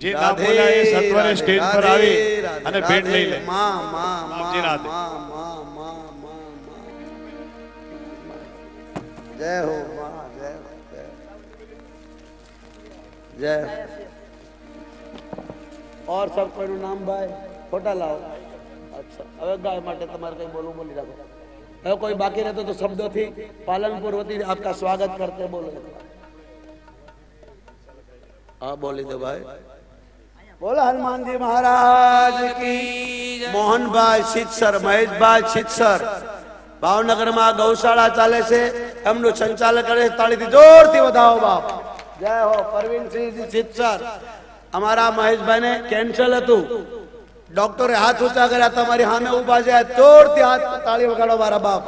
જે ના બોલાય એ સત્વરે સ્ટેજ પર આવી અને ભેટ લઈ લે. जय हो माँ, जय हो, जय हो। और सब कोई नाम भाई फोटा लाओ। अच्छा હવે ગાય માટે તમારે કઈ બોલવું બોલી રાખો. હવે કોઈ બાકી રહેતો તો શબ્દોથી પાલનપુર વતી આપકા સ્વાગત કરતે બોલો. हाँ बोली दो भाई. बोलो हनुमान जी महाराज की. मोहन भाई शीतसर, महेश भाई शीतसर भावनगर में गौशाला चाले से एमनु संचालन करे. ताळीथी जोरथी વધાવો बाप. जय हो. परवीन सिंह जी शीतसर. हमारा महेश भाई ने कैंसर હતું. डॉक्टरे हाथ ऊंचा કર્યા. તમારી સામે ઊભા છે. જોરથી હાથ તાળી વગાડો મારા બાપ.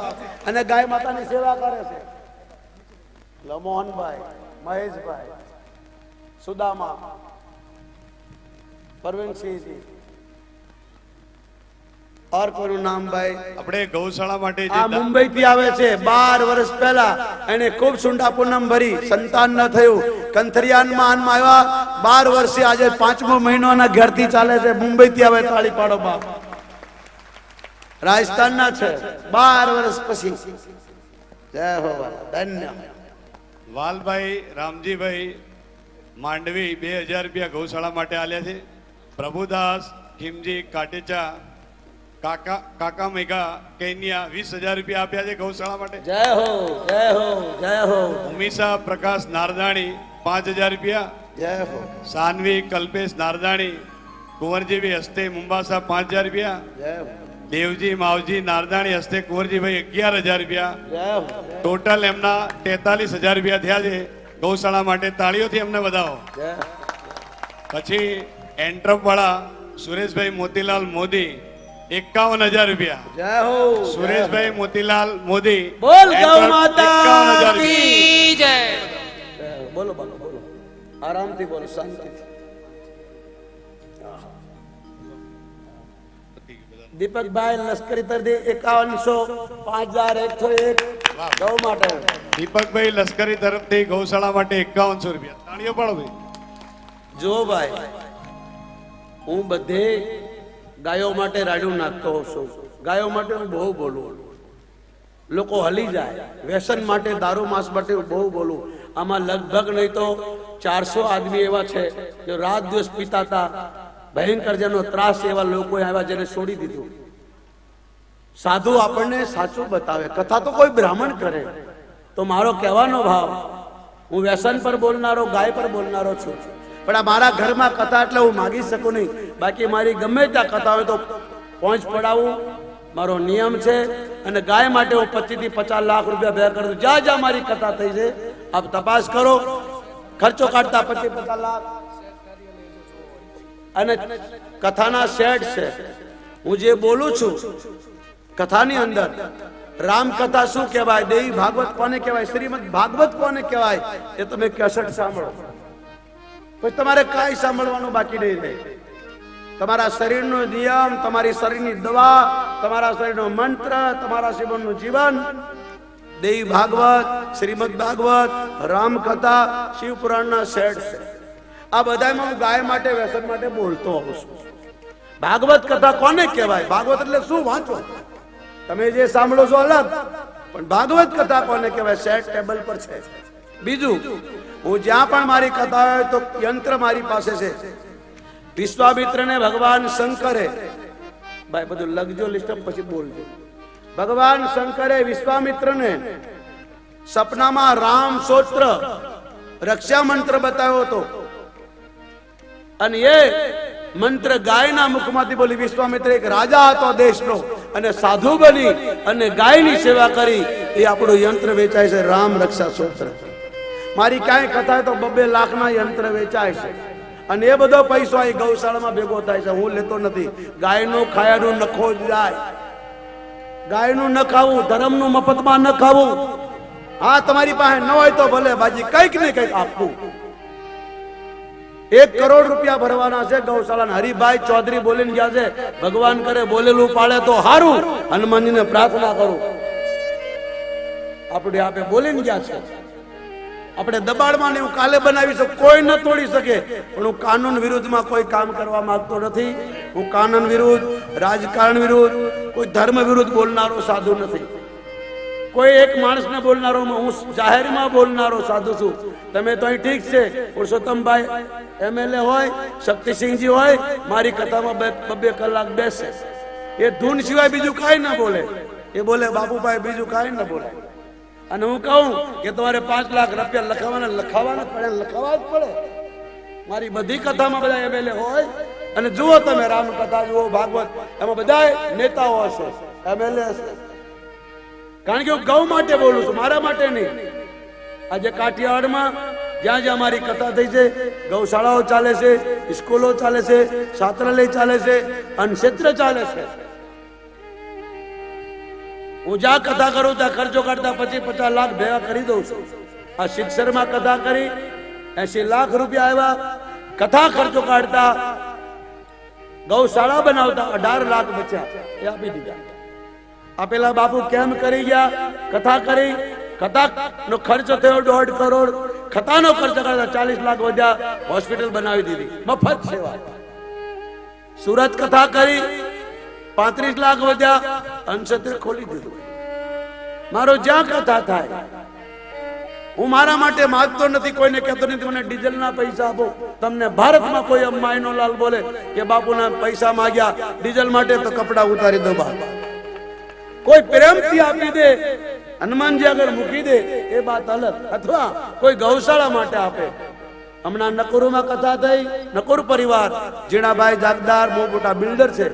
અને ગાય માતાની સેવા કરે છે. લો મોહનભાઈ, મહેશભાઈ, सुदामा, परवीन सिंह जी. और कोई नाम भाई આપણે ગૌશાળા માટે આ મુંબઈ થી આવે છે. 12 વર્ષ પહેલા એને ખૂબ સુંડા પૂનમ ભરી, સંતાન ન થયું. કંથરિયાન માં આવ્યા. 12 વર્ષે આજે 5મો મહિનોના ઘરથી ચાલે છે. મુંબઈ થી આવે. તાળી પાડો બાપ. રાજસ્થાન ના છે. 12 વર્ષ પછી. જય હો. ધન્ય. વાલભાઈ રામજીભાઈ માંડવી 2000 રૂપિયા ગૌશાળા માટે આલ્યા છે. પ્રભુદાસ ખીમજી કાટેચા કાકા મેઘા કેન્યા 20000 રૂપિયા આપ્યા છે ગૌશાળા માટે. જય હો, જય હો, જય હો. ઉમીશા પ્રકાશ નારદાણી 5000 રૂપિયા. જય હો. સાનવી કલ્પેશ નારદાણી કુંવરજીભાઈ હસ્તે મુંબાસા 5000 રૂપિયા. જય હો. દેવજી માવજી નારદાણી હસ્તે કુંવરજીભાઈ 11000 રૂપિયા. જય હો. ટોટલ એમના 43000 રૂપિયા થયા છે ગૌશાળા માટે. તાળીઓથી એમને વધાવો. પછી એન્ટ્રપ વાળા સુરેશભાઈ મોતીલાલ મોદી 51000 રૂપિયા. જય હો. સુરેશભાઈ મોતીલાલ મોદી બોલ ગૌ માતા 51000 કી રૂપિયા. જય. બોલો બોલો બોલો. આરામથી બોલો, શાંતિથી. દીપકભાઈ લશ્કરી તરફથી 5100 5101 ગૌ માટે. દીપકભાઈ લશ્કરી તરફથી ગૌશાળા માટે 5100 રૂપિયા. તાળીઓ પાડો ભાઈ. જો ભાઈ, હું બધે ગાયો માટે રાડ્યું નાખતો છું. ગાયો માટે હું બહુ બોલું. લોકો હલી જાય. વ્યસન માટે, દારૂ માંસ માટે હું બહુ બોલું. આમાં લગભગ નહીં તો 400 આદમી એવા છે જે રાત દિવસ પીતા હતા. ભયંકર જેનો ત્રાસ એવા લોકો આવ્યા જેને છોડી દીધું. સાધુ આપણને સાચું બતાવે. કથા તો કોઈ બ્રાહ્મણ કરે. તો મારો કહેવાનો ભાવ, હું વ્યસન પર બોલનારો, ગાય પર બોલનારો છું. પણ આ મારા ઘરમાં કથા એટલે હું માગી શકું નહીં. બાકી મારી ગમે ત્યાં કથા હોય તો પહોંચ પડાવું, મારો નિયમ છે. અને ગાય માટે હું 25 થી 50 લાખ રૂપિયા ભેગા કરું. જ્યાં જ્યાં મારી કથા થઈ છે આપ તપાસ કરો. ખર્ચો કાઢતા 25-50 લાખ. અને કથાના સેટ છે. હું જે બોલું છું કથાની અંદર, રામ કથા શું કહેવાય, દેવી ભાગવત કોને કહેવાય, શ્રીમદ ભાગવત કોને કહેવાય, એ તમે કેસેટ સાંભળો. પછી તમારે કાંઈ સાંભળવાનું બાકી નહીં રહે. તમારા શરીરનો નિયમ, તમારી શરીરની દવા, તમારા શરીરનો મંત્ર, તમારા શરીરનું જીવન, દેવી ભાગવત, શ્રીમદ ભાગવત, રામકથા, શિવ પુરાણના સેટ છે. આ બધામાં હું ગાય માટે, વ્યસન માટે બોલતો હોઉં છું. ભાગવત કથા કોને કહેવાય? ભાગવત એટલે શું વાંચો? તમે જે સાંભળો છો અલગ, પણ ભાગવત કથા કોને કહેવાય? સેટ ટેબલ પર છે. બીજું, હું જ્યાં પણ મારી કથા હોય તો યંત્ર મારી પાસે છે. વિશ્વામિત્રને ભગવાન શંકરે, ભાઈ બધું લખજો લિસ્ટ પછી બોલજો. ભગવાન શંકરે વિશ્વામિત્રને સપનામાં રામ સ્તોત્ર રક્ષા મંત્ર બતાવ્યો હતો. અને એ મંત્ર ગાયના મુખમાંથી બોલી. વિશ્વામિત્ર એક રાજા હતો દેશનો, અને સાધુ બની અને ગાયની સેવા કરી. એ આપણું યંત્ર વેચાય છે, રામ રક્ષા સ્તોત્ર. મારી કાંઈ કથા તો 2-2 લાખના યંત્ર વેચાય છે. અને એ બધો પૈસો અહીં ગૌશાળામાં ભેગો થાય છે. હું લેતો નથી. ગાયનું ખાયાનું નખો જ જાય. ગાયનું ન ખાવું, ધર્મનું મફતમાં ન ખાવું. હા, તમારી પાસે ન હોય તો ભલે બાજી કંઈક ને કંઈક આપવું. 1 કરોડ રૂપિયા ભરવાના છે ગૌશાળા. હરિભાઈ ચૌધરી બોલીને ગયા છે, ભગવાન કરે બોલેલું પાડે તો હારું. હનુમાનજીને પ્રાર્થના કરું. આપણે આપે બોલીને ગયા છે. આપણે દબાણમાં ને હું કાલે બનાવી શકું, કોઈ ન તોડી શકે, પણ હું કાનૂન વિરુદ્ધમાં કોઈ કામ કરવા માંગતો નથી. હું કાનૂન વિરુદ્ધ, રાજકારણ વિરુદ્ધ, કોઈ ધર્મ વિરુદ્ધ બોલનારો સાધુ નથી. કોઈ એક માણસને બોલનારો હું જાહેરમાં બોલનારો સાધુ છું. તમે તો અહીં ઠીક છે, પુરુષોત્તમભાઈ MLA હોય, શક્તિસિંહજી હોય, મારી કથામાં 2 કલાક બેસે, એ ધૂન સિવાય બીજું કાંઈ ન બોલે. એ બોલે બાપુભાઈ, બીજું કાંઈ ન બોલે. અને હું કહું કે તમારે 5 લાખ રૂપિયા લખાવાના પડે, લખાવા જ પડે. મારી બધી કથામાં બધા MLA હોય. અને જુઓ તમે રામ કથા જુઓ, ભાગવત, એમાં બધા નેતાઓ હશે, MLA હશે. કારણ કે હું ગૌ માટે બોલું છું, મારા માટે નહીં. આજે કાઠિયાવાડમાં જ્યાં જ્યાં મારી કથા થઈ છે, ગૌશાળાઓ ચાલે છે, સ્કૂલો ચાલે છે, છાત્રાલય ચાલે છે, અન્નક્ષેત્ર ચાલે છે. હું જ્યાં કથા કરું ત્યાં ખર્ચો કાઢતા 25-50 લાખ ભેગા કરી દઉં છું. આ શિક્ષણમાં કથા કરી 80 લાખ રૂપિયા આવ્યા. કથા ખર્ચો કાઢતા ગૌશાળા બનાવતા 18 લાખ બચ્યા, એ આપી દીધા. આપેલા બાપુ કેમ કરી ગયા? કથા કરી, કથા નો ખર્ચ થયો 1.5 કરોડ. કથાનો ખર્ચ કરતા 40 લાખ વધ્યા, હોસ્પિટલ બનાવી દીધી, મફત સેવા. સુરત કથા કરી 35 લાખ વધ્યા, અન્નક્ષેત્ર ખોલી દીધું. મારો જ્યાં કથા થાય, હું મારા માટે માંગતો નથી, કોઈને કહેતો નથી મને ડીઝલના પૈસા આપો. તમને ભારતમાં કોઈ અમ્માઈનો લાલ બોલે કે બાપુના પૈસા માંગ્યા ડીઝલ માટે, તો કપડા ઉતારી દો બહાર. કોઈ પ્રેમથી આપી દે, હનુમાનજી આગળ મૂકી દે, એ વાત અલગ. અથવા કોઈ ગૌશાળા માટે આપે. હમણાં નકુરમાં કથા થઈ, નકુર પરિવાર, જીણાભાઈ જાગદાર બહુ મોટા બિલ્ડર છે,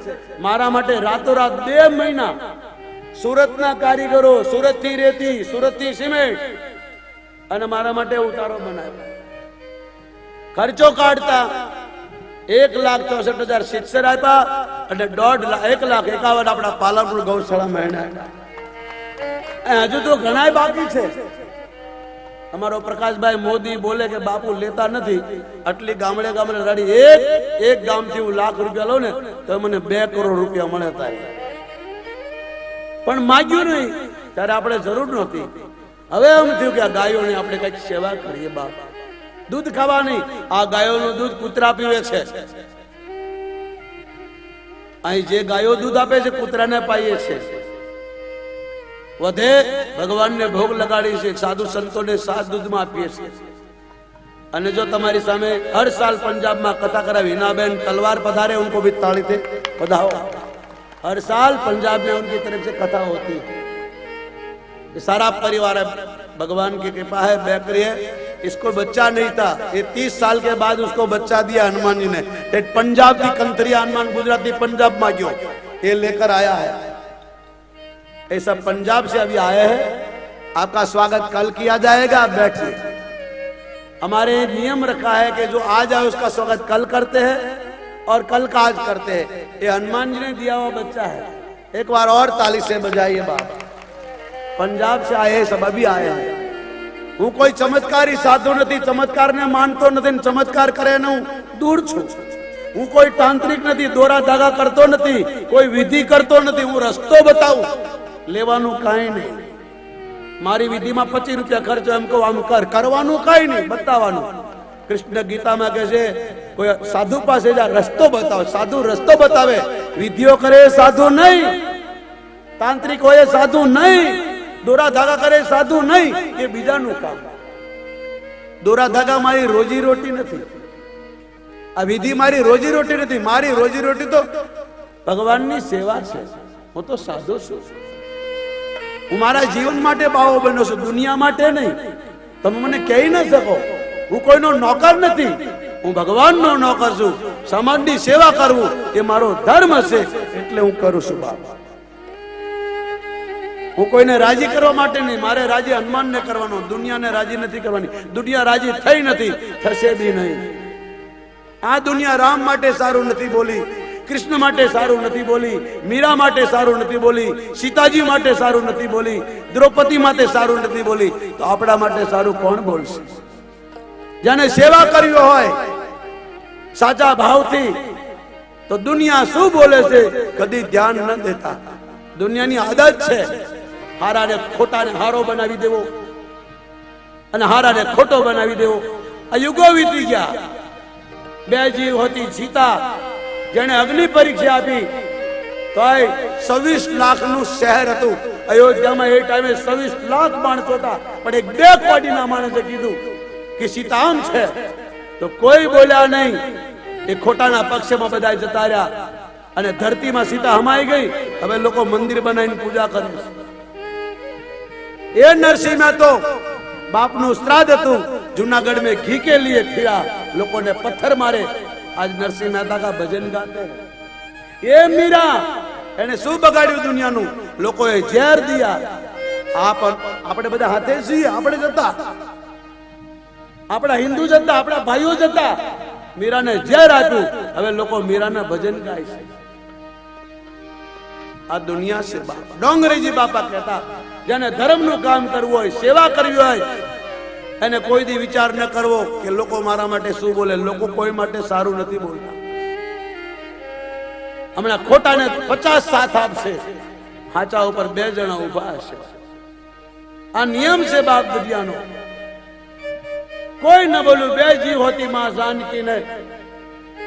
મારા માટે રાતોરાત 2 મહિના સુરતના કારીગરો, સુરતથી રેતી, સુરતથી સિમેન્ટ, અને મારા માટે ઉતારો બનાવ્યો. ખર્ચો કાઢતા 1,64,000 શિક્ષર આપ્યા, અને 1,51,051 આપણા પાલનપુર ગૌશાળા મહિના. હજુ તો ઘણા બાકી છે. અમારો પ્રકાશભાઈ મોદી બોલે કે બાપુ લેતા નથી, આટલી ગામડે ગામડે લડી, એક ગામથી હું લાખ રૂપિયા લઉં ને તો મને 2 કરોડ રૂપિયા મળે થાય. પણ માગ્યું નહીં ત્યારે આપણે જરૂર નહોતી. હવે એમ થયું કે આ ગાયોની આપણે કઈક સેવા કરીએ. બાપ દૂધ ખાવા નહીં, આ ગાયોનું દૂધ કૂતરા પીવે છે. અહીં જે ગાયો દૂધ આપે છે, કૂતરાને પાઈએ છે. વધે ભગવાનને ભોગ લગાડી છે, સાધુ સંતોને સાત દૂધમાં આપીએ છીએ. અને જો તમારી સામે હર સાલ पंजाब कथा करा हिनाबेन तलवार पधारे, उनको भी ताली थे बधाओ. हर साल पंजाब में उनकी तरफ से कथा होती है. ये सारा परिवार है, भगवान की कृपा है. बैकरी है, इसको बच्चा नहीं था, ये 30 साल के बाद उसको बच्चा दिया हनुमान जी ने. पंजाब की कंतरी हनुमान गुजराती पंजाब में गयो, ये लेकर आया है. ऐसा पंजाब से अभी आए हैं. आपका स्वागत कल किया जाएगा. बैठिए. हमारे नियम रखा है कि जो आज आए उसका स्वागत कल करते हैं और कल का आज करते हैं. ये हनुमान जी ने दिया हुआ बच्चा है. एक बार और ताली से बजाइए. बाप पंजाब से आए, सब अभी आए हैं. હું કોઈ ચમત્કારી સાધુ નથી, ચમત્કારને માનતો નથી, ચમત્કાર કરે ને હું દૂર છું. હું કોઈ તાંત્રિક નથી, દોરા ધાગા કરતો નથી, કોઈ વિધિ કરતો નથી. હું રસ્તો બતાવું, લેવાનું કાંઈ નહીં. મારી વિધિમાં 25 રૂપિયા ખર્ચો, એમ કહું આમ કર, કરવાનું કાંઈ નહીં, બતાવવાનું. કૃષ્ણ ગીતામાં કહે છે કોઈ સાધુ પાસે જા, રસ્તો બતાવો. સાધુ રસ્તો બતાવે, વિધિઓ કરે સાધુ નહીં, તાંત્રિક હોય સાધુ નહીં, દોરા ધાગા કરે સાધુ નહીં, એ બીજાનું કામ. દોરા ધાગા મારી રોજી રોટી નથી, આ વિધિ મારી રોજી રોટી નથી. મારી રોજી રોટી તો ભગવાનની સેવા છે. હું તો સાધુ છું. હું મારા જીવન માટે બાવો બન્યો છું, દુનિયા માટે નહીં. તમે મને કહી ન શકો. હું કોઈનો નોકર નથી, હું ભગવાનનો નોકર છું. સમાજની સેવા કરવું એ મારો ધર્મ છે, એટલે હું કરું છું. બાબા હું કોઈને રાજી કરવા માટે નહીં, મારે રાજી હનુમાનને કરવાનો, દુનિયાને રાજી નથી કરવાની. દુનિયા રાજી થઈ નથી, થશે બી નહીં. આ દુનિયા રામ માટે સારું નથી બોલી, કૃષ્ણ માટે સારું નથી બોલી, મીરા માટે સારું નથી બોલી, સીતાજી માટે સારું નથી બોલી, દ્રૌપદી માટે સારું નથી બોલી, તો આપણા માટે સારું કોણ બોલશે? જેને સેવા કરવી હોય સાચા ભાવથી, તો દુનિયા શું બોલે છે કદી ધ્યાન ન દેતા. દુનિયાની આદત છે હારાને ખોટાને હારો બનાવી દેવો. અને હારાને ખોટો બનાવી દેવો. આ યુગો વીતી ગયા. બે જીવ હતી સીતા, જેને અગ્નિ પરીક્ષા આપી તોય 26 લાખનું શહેર હતું અયોધ્યામાં. એ ટાઈમે 26 લાખ માણસો હતા, પણ એક બે કોડીના માણસે કીધું કે સીતા આમ છે તો કોઈ બોલ્યા નહીં. એ ખોટાના પક્ષમાં બધા જતા રહ્યા અને ધરતીમાં સીતા હમાઈ ગઈ. હવે લોકો મંદિર બનાવીને પૂજા કરે છે. એ નરસિંહ મહેતો બાપનું શ્રાદ્ધ હતું, જૂનાગઢ में घी के लिए फिरा, લોકોને પથ્થર મારે. આજ નરસિંહ મહેતા કા ભજન ગાતે. એ મીરા એને શું બગાડ્યું દુનિયાનું? લોકોએ ઝેર દિયા. આપણે બધા હાથે છીએ, આપણે જતા, આપણા હિન્દુ જતા, આપણા ભાઈઓ જતા, મીરાને ઝેર આપ્યું. હવે લોકો મીરાના ભજન ગાય છે. આ દુનિયા છે બાપ. ડોંગરેજી બાપા કહેતા, જેને ધર્મનું કામ કરવું હોય, સેવા કરવી હોય, એને કોઈ દી વિચાર ન કરવો કે લોકો મારા માટે શું બોલે. લોકો કોઈ માટે સારું નથી બોલતા. હમણાં ખોટાને 50 સાથ આપશે, હાચા ઉપર 2 જણા ઉભા હશે. આ નિયમ છે બાપ દુનિયાનો. કોઈ ન બોલ્યું. 2 જીવ હોતી માં જાનકી ને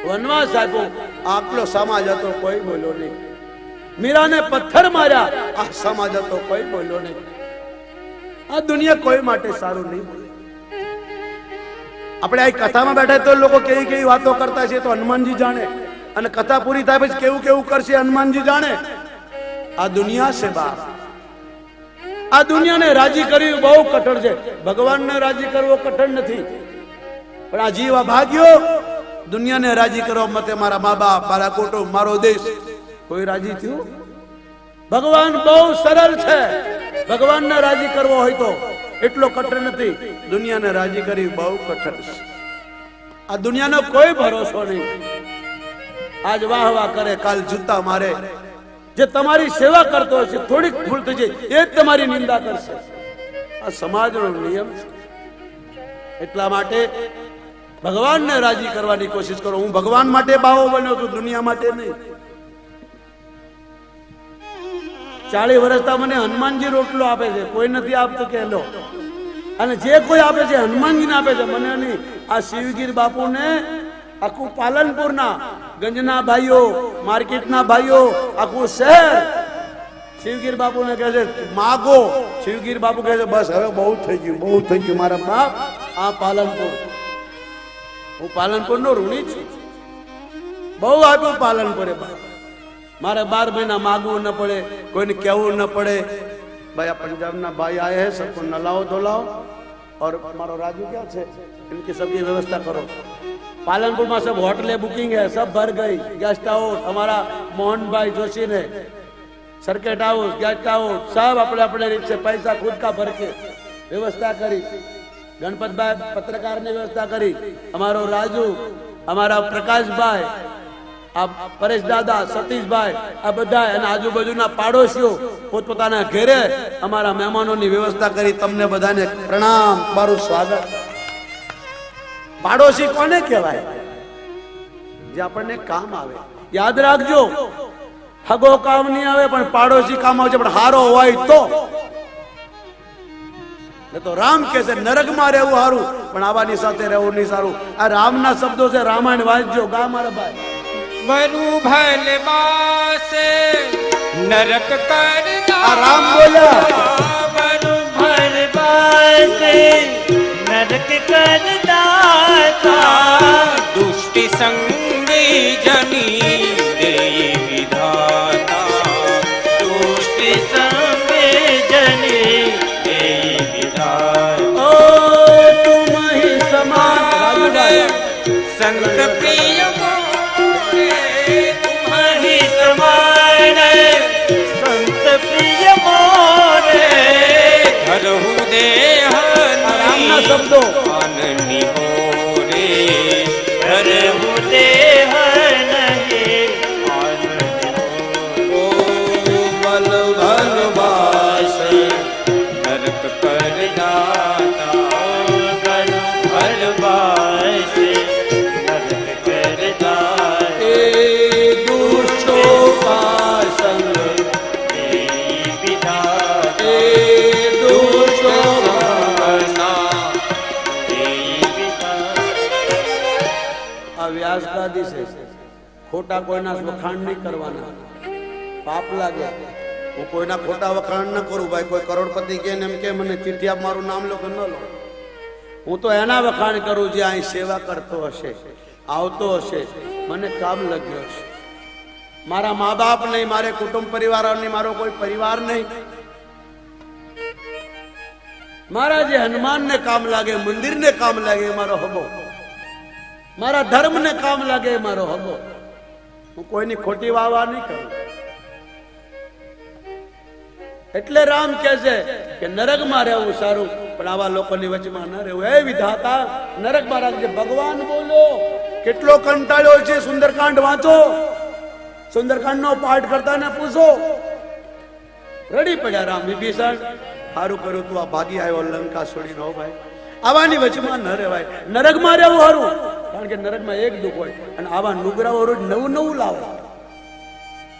વનવાસ આપ્યો, આટલો સમાજ હતો, કોઈ બોલ્યો નહીં. મીરાને પથ્થર માર્યા, આ સમાજ હતો, કોઈ બોલ્યો નહીં. આ દુનિયા કોઈ માટે સારું નહીં બોલે. આપણે આ કથામાં બેઠા તો લોકો કેવી કેવી વાતો કરતા છે તો હનુમાનજી જાણે, અને કથા પૂરી થાય પછી કેવું કેવું કરશે હનુમાનજી જાણે. આ દુનિયા છે બાપ. આ દુનિયાને રાજી કરવી બહુ કઠણ છે. ભગવાનને રાજી કરવો કઠણ નથી, પણ આ જીવ ભાગ્યો દુનિયાને રાજી કરવા માટે. મારા મા બાપ, મારા કુટુંબ, મારો દેશ, કોઈ રાજી થયું? ભગવાન બહુ સરળ છે. ભગવાનને રાજી કરવો હોય તો એટલો કઠણ નથી. દુનિયાને રાજી કરવી બહુ કઠણ છે. આ દુનિયાનો કોઈ ભરોસો નહીં. આજ વાહ વાહ કરે, કાલ જૂતા મારે. જે તમારી સેવા કરતો હશે, થોડીક ભૂલ થઈ જાય એ જ તમારી નિંદા કરશે. આ સમાજનો નિયમ છે. એટલા માટે ભગવાનને રાજી કરવાની કોશિશ કરો. હું ભગવાન માટે બાવો બન્યો છું, દુનિયા માટે નહીં. 40 વર્ષથી મને હનુમાનજી રોટલો આપે છે, કોઈ નથી આપતો કે લો. અને જે કોઈ આપે છે હનુમાનજીને આપે છે, મને નહીં. આ શિવગીર બાપુને આખું પાલનપુરના ગંજના ભાઈઓ, માર્કેટના ભાઈઓ, આખું શહેર શિવગીર બાપુને કહે છે માગો. શિવગીર બાપુ કહે છે બસ હવે બહુ થઈ ગયું, બહુ થઈ ગયું મારા બાપ. આ પાલનપુર, હું પાલનપુરનો ઋણી છું. બહુ આપ્યું પાલનપુરે બાપ. મારે 12 મહિના मांगવું न पड़े, कोई ने कहવું न पड़े. भाई पंजाब ना भाई आए हैं, सबको नलाओ धोलाओ. और हमारा राजू क्या है, इनकी सबकी व्यवस्था करो. पालनपुर में सब होटलें बुकिंग है, सब भर गई. गेस्ट हाउस हमारा मोहन भाई जोशी ने, सर्किट हाउस, गेस्ट हाउस सब अपने अपने रीत से पैसा खुद का भर के व्यवस्था करी. गणपत भाई पत्रकार ने व्यवस्था करी. हमारो राजू, हमारा प्रकाश भाई, આ પરેશ દાદા, સતીશભાઈ, આ બધા અને આજુબાજુના પાડોશીઓ પોતપોતાના ઘરે અમારા મહેમાનોની વ્યવસ્થા કરી. તમને બધાને પ્રણામ, મારું સ્વાગત. પાડોશી કોને કહેવાય? જે આપણને કામ આવે. યાદ રાખજો, હગો કામ નહીં આવે પણ પાડોશી કામ આવશે, પણ હારો હોય તો. તો રામ કહે છે નરકમાં રહેવું સારું, પણ આવાની સાથે રહેવું નહીં સારું. આ રામના શબ્દો છે, રામાયણ વાંચજો. ગા મારા ભાઈ. वरु भल बासे नरक करना. राम बोला वरु भल बासे नरक करना. दुष्ट संगी जनी दे विधाता. दुष्ट संगी जनी दे विधाता. ओ तुम ही समान संत प्रिय तुम्हारी समान. संत प्रिय मोरे हरहु देह रामना शब्दो आननी मोरे. हरहु देह नहीं आननी ओ बल भल बास नरक कर दाता. बल भल बास नरक कर दाता. दुष्टो का संग विधाता. दुष्टो ना દાદી છે, ખોટા કોઈના વખાણ નહીં કરવાના, પાપ લાગે. હું કોઈના ખોટા વખાણ ન કરું ભાઈ. કોઈ કરોડપતિ કે ને એમ કે મને ચિઠ્ઠી આપ, મારું નામ લો કે ન લો. હું તો એના વખાણ કરું જે અહીં સેવા કરતો હશે, આવતો હશે, મને કામ લાગ્યો હશે. મારા મા બાપ નહીં, મારે કુટુંબ પરિવાર નહીં, મારો કોઈ પરિવાર નહીં. મારા જે હનુમાનને કામ લાગે, મંદિરને કામ લાગે, એ મારો હબો. મારા ધર્મને કામ લાગે, એ મારો હબો. હું કોઈની ખોટી વાવા નહીં કરું. એટલે રામ કહે છે કે નરકમાં રહેવું સારું, પણ આવા લોકોની વચમાં ન રહેવું. હે વિધાતા, નરકમાં રાખજે. ભગવાન બોલો, કેટલો કંટાળ્યો છે. સુંદરકાંડ વાંચો, સુંદરકાંડ નો પાઠ કરતા ને પૂછો. રડી પડ્યા રામ. વિભીષણ, સારું કર્યું તું આ ભાગી આવ્યો લંકા છોડીને. હો ભાઈ, આવાની વચમાં ન રહેવાય. નરકમાં રહેવું સારું, કારણ કે નરકમાં એક દુઃખ હોય, અને આવા નુગરાઓ રોજ નવું નવું લાવે.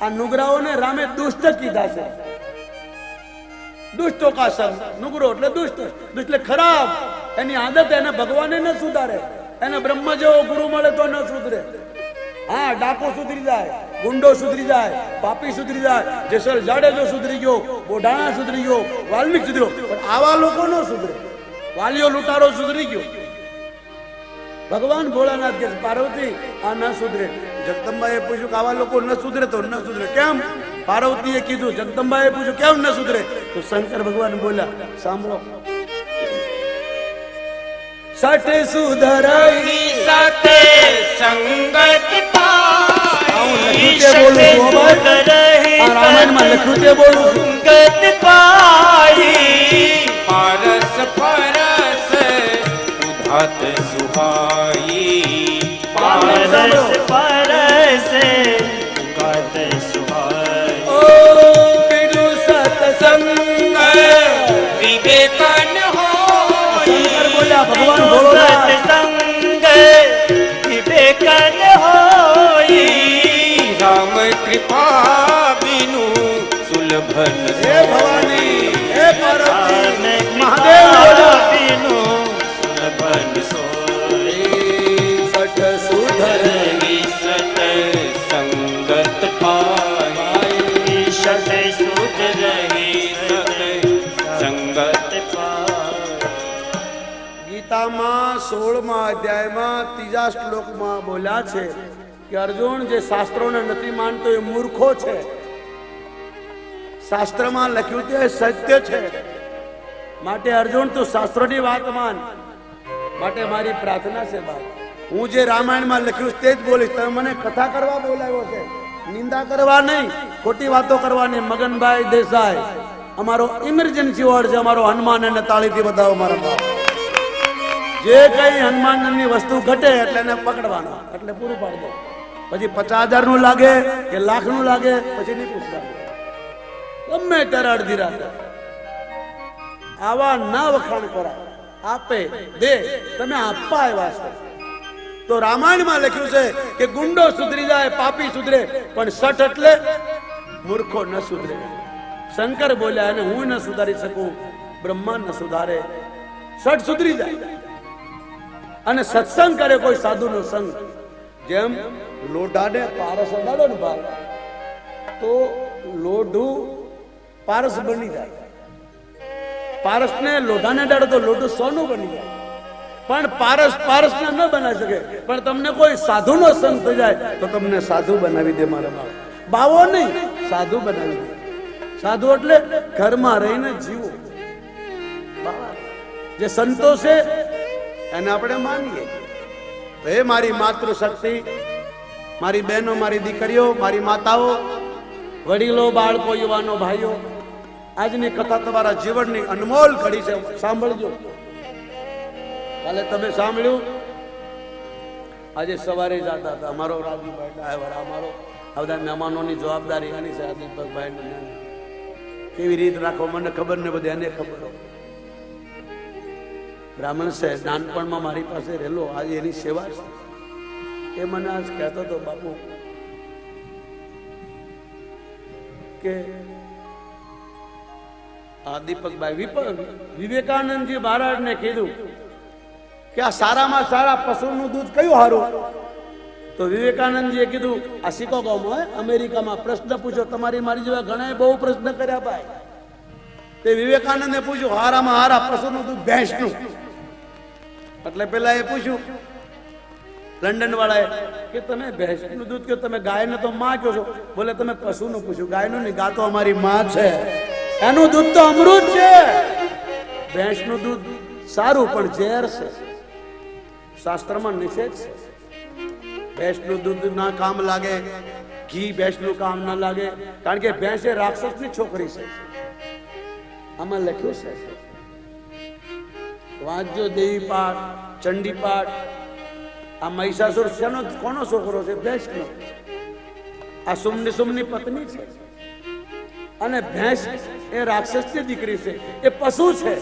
આ નુગરાઓને રામે દુષ્ટ કીધા છે. દુષ્ટો કા સંગ. નુગરો એટલે દુષ્ટ, દુષ્ટ એટલે ખરાબ. એની આદત એને ભગવાને ન સુધારે. એને બ્રહ્મા જેવો ગુરુ મળે તો ન સુધરે. હા, ડાકો સુધરી જાય, ગુંડો સુધરી જાય, પાપી સુધરી જાય, જેસલ જાડેજો સુધરી ગયો, બોઢાણા સુધરી ગયો, વાલ્મીક સુધર્યો, પણ આવા લોકો ન સુધરે. વાલીઓ લૂંટારો સુધરી ગયો. ભગવાન ભોળાનાથ કે પાર્વતી આ ન સુધરે. જગદંબાએ પૂછ્યું કે આવા લોકો ન સુધરે તો ન સુધરે કેમ? પાર્વતીએ કીધું. જગદંબાએ પૂછ્યું કેમ ન સુધરે? તો શંકર ભગવાન બોલ્યા, સાંભળો. સઠ સુધરાઈ સાથે સંગત રામાયણમાં લખ્યું તે બોલું. સંગત પાઈ પારસ પરસ ઉધાત સુહાઈ. પારસ પરસ ઉધાત સુહાઈ. ઓ બીજું સત્સંગ વિવેકન શંકર બોલ્યા, ભગવાન ભોળાનાથ સત્સંગ વિવેકન હોઈ. રામ કૃપા બિનુ સુલભન. હે ભવાની, હે પાર્વતી, મહાદેવ બોલ્યા, બિનુ સુલભન સોઈ. સઠ સુધરાઈ સત સંગત પાઈ. સત સુધરાઈ સત સંગત પાઈ. ગીતામાં 16મા અધ્યાયમાં 3જા શ્લોકમાં બોલ્યા છે કે અર્જુન જે શાસ્ત્રોને નથી માનતો એ મૂર્ખો છે. શાસ્ત્રમાં લખ્યું તે સત્ય છે. માટે અર્જુન તું શાસ્ત્રોની વાત માન. માટે મારી પ્રાર્થના છે બાપ, હું જે રામાયણમાં લખ્યું તે જ બોલીશ. તમે મને કથા કરવા બોલાવ્યો છે, નિંદા કરવા નહીં, ખોટી વાતો કરવા નહીં. મગનભાઈ દેસાઈ અમારો ઇમરજન્સી વોર્ડ છે. અમારો હનુમાન અને તાળીથી બતાવો મારા બાપ. જે કઈ હનુમાનની વસ્તુ ઘટે એટલે એને પકડવાનો, એટલે પૂરું પાડી દો. પછી 50,000 નું લાગે કે લાખ નું લાગે પછી નહીં પૂછવાનું. ગમે ત્યારે અડધી રાતે આવા ના વખાણ કરાય. આપે દે, તમે આપવા આવ્યા છો. તો રામાયણમાં લખ્યું છે કે ગુંડો સુધરી જાય, પાપી સુધરે, પણ સઠ એટલે મૂર્ખો ન સુધરે. શંકર બોલ્યા અને હું ન સુધારી શકું, બ્રહ્મા ન સુધારે. સઠ સુધરી જાય અને સત્સંગ કરે કોઈ સાધુ નો સંગ. જેમ લોઢાને પારસ અડાડો ને ભાઈ, તો લોઢું પારસ બની જાય. પારસને લોઢાને અડાડો તો લોઢું સોનું બની જાય. પણ પારસને ન બનાવી શકે. પણ તમને કોઈ સાધુ નો સંગ થઈ જાય તો તમને સાધુ બનાવી દે મારા બાપ. બાવો નહીં, સાધુ બનાવી દે. સાધુ એટલે ઘરમાં રહીને જીવો. જે સંતો છે એને આપણે માનીએ. હે મારી માતૃ શક્તિ, મારી બહેનો, મારી દીકરીઓ, મારી માતાઓ, વડીલો, બાળકો, યુવાનો, ભાઈઓ, આજની કથા તમારા જીવનની અનમોલ ઘડી છે. સાંભળજો. કાલે તમે સાંભળ્યું, આજે સવારે જતા હતા અમારો રાજુભાઈ ડ્રાઈવર, અમારો આ બધા મહેમાનોની જવાબદારી આની છે. દીપકભાઈ કેવી રીત રાખો મને ખબર ને, બધી એને ખબર. બ્રાહ્મણ છે, નાનપણમાં મારી પાસે રહેલો, આજે એની સેવા છે. એ મને આજ કહેતો હતો, બાપુ કે આ દીપકભાઈ વિવેકાનંદજી મહારાજને કીધું કે આ સારામાં સારા પશુનું દૂધ કયું સારું? તો વિવેકાનંદજીએ કીધું આ શિકાગોમાં અમેરિકામાં પ્રશ્ન પૂછો, તમારી મારી જેવા ઘણા બહુ પ્રશ્ન કર્યા ભાઈ. તે વિવેકાનંદે પૂછ્યું હારામાં હારા પશુનું દૂધ ભેંસનું. એટલે પેલા એ પૂછ્યું લંડન વાળાએ કે તમે ભેંસનું દૂધ કહો, તમે ગાયને તો માં કહો છો. બોલે તમે પશુનું પૂછ્યું, ગાયનું નહીં, ગા તો અમારી માં છે, એનું દૂધ તો અમૃત છે. ભેંસનું દૂધ સારું પણ ઝેર છે, શાસ્ત્રમાં નિષેધ છે. ભેંસનું દૂધ ના કામ લાગે, ઘી ભેંસનું કામ ના લાગે, કારણ કે ભેંસ એ રાક્ષસની છોકરી છે. આમાં લખ્યું છે, વાંચજો દેવી પાઠ, ચંડી પાઠ. આ મહિષાસુર શેનો કોનો છોકરો છે? ભેંસનો. આ સુમની પત્ની છે અને ભેંસ એ રાક્ષસની દીકરી છે, એ પશુ છે.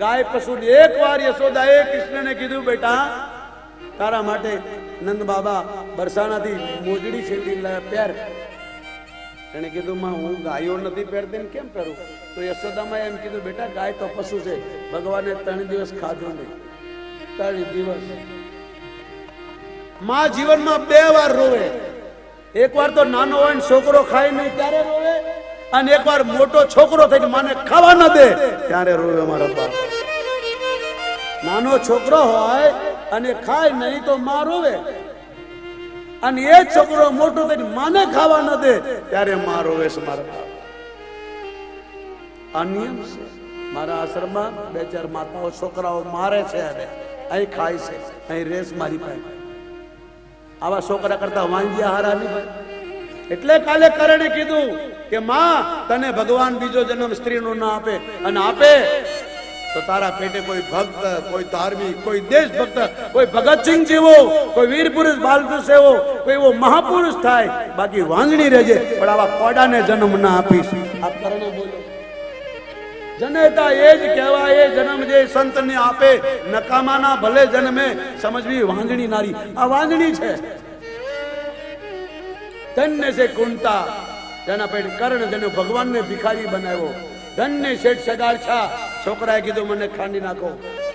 ગાય પશુ. એકવાર યશોદાએ કૃષ્ણને કીધું બેટા તારા માટે નંદ બાબા બરસાનાથી મોજડી છેડી પહેર. એને કીધું માં હું ગાયો નથી પહેરતી ને કેમ પહેરું? તો યશોદામાં એમ કીધું બેટા ગાય તો પશુ છે, ભગવાને 3 દિવસ ખાધું નહીં. 3 દિવસ. માં જીવનમાં 2 વાર રોવે. એકવાર તો નાનો હોય ને છોકરો ખાય નહીં ત્યારે રોવે, અને એકવાર મોટો છોકરો થઈને માને ખાવા ન દે ત્યારે રોવે. મારા બાપ નાનો છોકરો હોય અને ખાય નહીં તો માં રોવે, અને એ છોકરો મોટો થઈને માને ખાવા ન દે ત્યારે માં રોવે છે. મારા બાપ આ નિયમ છે. મારા આશ્રમમાં 2-4 માતાઓ છોકરાઓ મારે છે અને અહીં ખાય છે, અહીં રેસ મારી પાસે. આવા છોકરા કરતા વાંજિયા હારા નહીં ભાઈ. એટલે કાલે કરણે કીધું કે માં તને ભગવાન બીજો જન્મ સ્ત્રીનો ના આપે, અને આપે તો તારા પેટે કોઈ ભક્ત, કોઈ ધાર્મિક, કોઈ દેશભક્ત, કોઈ ભગતસિંહ જેવો, કોઈ વીર પુરુષ બહાદુર જેવો, કોઈ એવો મહાપુરુષ થાય. બાકી વાંજણી રહેજે, પણ આવા કોડાને જન્મ ના આપીશ. આ કરણે બોલ્યો. જનેતા એ જ કહેવાય, એ જન્મ જે સંતને આપે. નકામાના ભલે જન્મે, સમજવી વાંજણી નારી. આ વાંજણી છે. ધન્ય છે કુંતા, જેના પેટ કર્ણ, જેને ભગવાનને ભિખારી બનાવ્યો. ધન્ય શેઠ સગાડછા, છોકરાએ કીધું મને ખાંડી નાખો.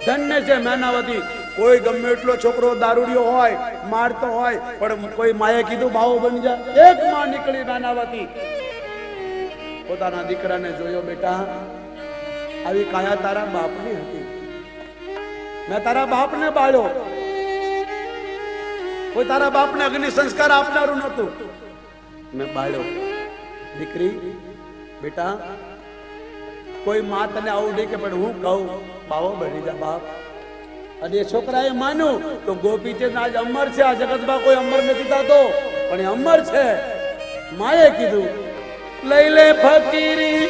ધન્ય છે મેનાવતી, કોઈ ગમે એટલો છોકરો દારૂડિયો હોય, મારતો હોય, પણ કોઈ માએ કીધું બાવો બની જા. એક માં નીકળી મેનાવતી, પોતાના દીકરાને જોયો. બેટા આવી કાયા તારા બાપની હતી, મેં તારા બાપને બાળ્યો. કોઈ તારા બાપને અગ્નિ સંસ્કાર આપનારું નતું, મેં બાળ્યો. દીકરી બેટા કોઈ માં તને આવું નહીં કે પણ હું કહું બાવો બની જા બાપ. અને એ છોકરાએ માન્યું તો ગોપીચંદ આજ અમર છે. આ જગતમાં કોઈ અમર નથી થતો, પણ એ અમર છે. માએ કીધું લઈ લે ફકીરી,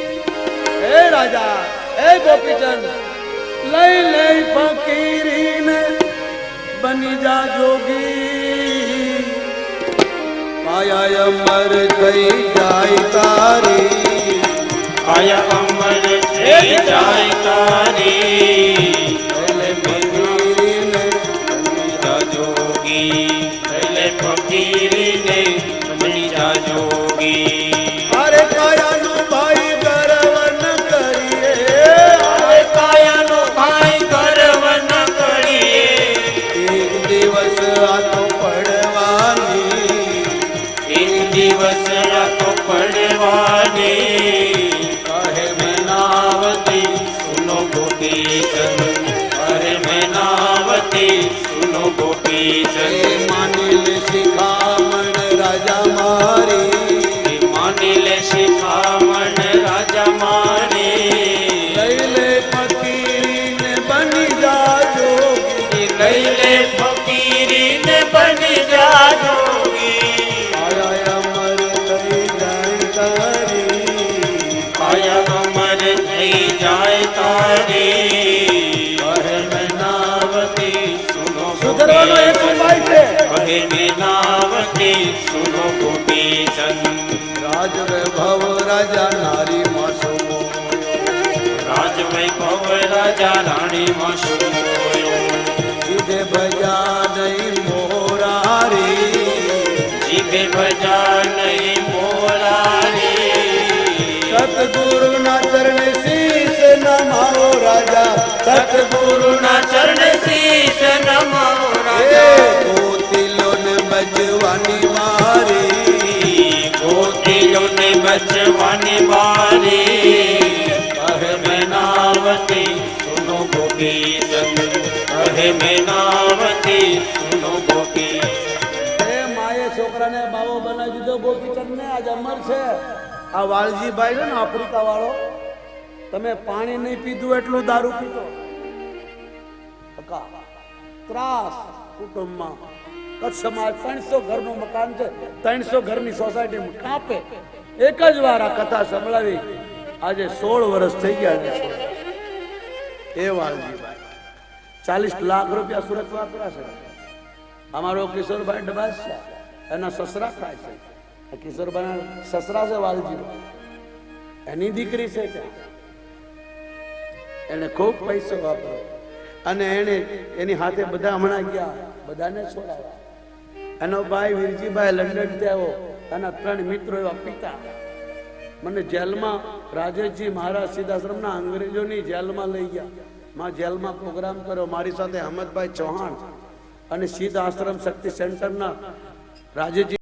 હે રાજા, હે ગોપીચંદ, લઈ લે ફકીરી ને બની જા જોગી. કાયા અમર થઈ જાય તારી, કાયા અમર થઈ જાય તારી. ફકીરીને બની જા જોગી. અરે કાયાનો ભાઈ ગર્વ ન કરીએ, અરે કાયાનો ભાઈ ગર્વ ન કરીએ. એક દિવસ આ તો પડવાની, એક દિવસ આ તો પડવાની. કહે મેનાવતી સુનો ગોપીચંદ, અરે મેનાવતી સુનો ગોપીચંદ. માની લે શિખામણ રાજા મારી, માની લે શિખામણ રાજા મારી. લઈ લે ફકીરીને બની જા જોગી, લઈ લે ફકીરીને બની જા જોગી. કાયા અમર થઈ જાય તારી, કાયા અમર થઈ જાય તારી. કહે મેનાવતી સુનો સુધરવાનો એક ઉપાય છે. કહે મેનાવતી સુનો ગોપીચંદ. રાજ વૈભવ રાજા નારી માં સુમો, રાજ વૈભવ રાજા રાણી માં સુમોયો. જીભે ભજા નહીં મોરારી, જીભે ભજા નહીં મોરારી. સતગુરુના ચરણે શીશ નમાવો રાજા, સતગુરુના ચરણ શીશ નમાવો એ રાજા. કોતિલો ને બજવાન રચવાની બારી કહે મેનાવતી સુનો ગોપી કહે મેનાવતી સુનો ગોપી એ માએ છોકરાને બાવો બનાવી દીધો ગોપીચંદ ને આજ અમર છે આ વાલજીભાઈ છે ને આફ્રિકા વાળો તમે પાણી નહીં પીધું એટલું દારૂ પીતો ત્રાસ કુટુંબમાં કચ્છમાં 300 ઘરનું મકાન છે 300 ઘરની સોસાયટી કાપે એક જ વાર આ કથા સંભળાવી આજે 16 વર્ષ થઈ ગયા છે એ વાલજીભાઈ 40 લાખ રૂપિયા સુરત વાપરાશે અમારો કિશોરભાઈ ડબાસ છે એના સસરા થાય છે કિશોરભાઈ સસરા છે વાલજીભાઈ એની દીકરી છે એને ખૂબ પૈસો વાપર્યો અને એને એની હાથે બધા હમણાં ગયા બધાને છોડાવ્યા એનો ભાઈ વીરજીભાઈ લંડન થી આવ્યો એના 3 મિત્રો એવા પિતા મને જેલમાં રાજેશજી મહારાજ સિદ્ધાશ્રમના અંગ્રેજોની જેલમાં લઈ ગયા માં જેલમાં પ્રોગ્રામ કર્યો મારી સાથે અહમદભાઈ ચૌહાણ અને સિદ્ધ આશ્રમ શક્તિ સેન્ટરના રાજેશજી